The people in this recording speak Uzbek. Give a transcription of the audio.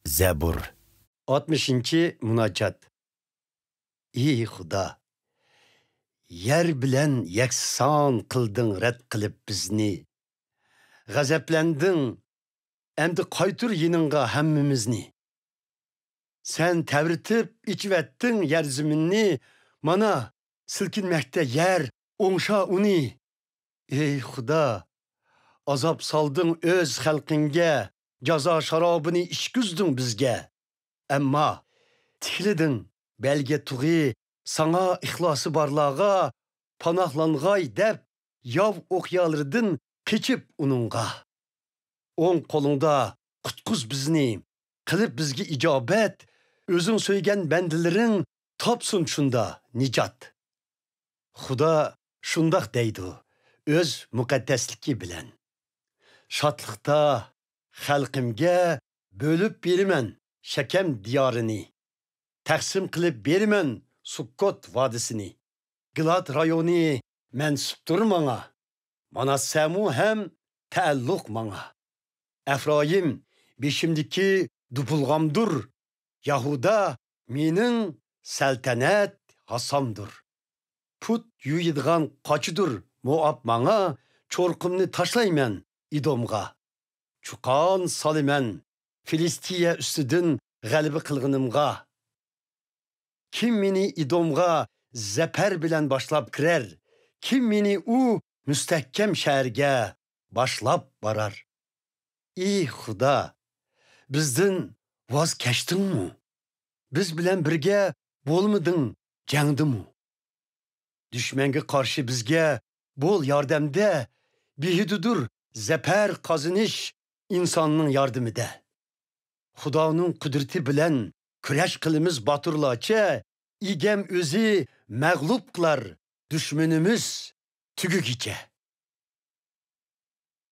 Zebur 60. Munacat. Ey Xudo, yer bilan yakson qilding rad qilib bizni. G'azablending, endi qaytur yiningga hammamizni. Sen tavritib ichvatding yer zaminni, mana silkinmoqda yer o'ngsha uni. Ey Xudo, azob solding o'z xalqingga, jazo sharobini ichkuzding bizga. Amma tikliding belge tug'i sana ixlosi barlağa, panohlang'ay deb yov o'qyalırdin qichib uningga. O'ng qo'lingda qutquz bizni, qilib bizga ijobat, o'zing so'ygan bandilaring topsin shunda nijot. Xudo shundoq deydi o'z muqaddasligi bilan. Shodliqda xalqimga bölüp beriman Şekem diyarini. Taqsim qilib beriman Sukkot vadisini. Gilad rayoni mensuptur manga. Mana Samu hem taalluk manga. Efraim beşimdiki dupulgamdur. Yahuda mening saltanat hasamdur. Put yuyidgan qaçıdur Moab manga. Çorqimni tashlayman İdomga. Çuqan saliman Filistiya üstüdün g'alaba qilg'inimga. Kim meni İdomga zafer bilan boshlab kirar, kim meni u mustahkam shaharga boshlab borar. Ey Xudo, bizdan voz kechdingmi? Biz bilan birga bo'lmading jangdimi? Dushmanga qarshi bizga bo'l yordamda, behududur zafer qozonish insonning yordamida. Xudoning qudrati bilan kurash qilimiz baturlarcha, igam o'zi mag'lub qilar dushmanimiz tugugicha.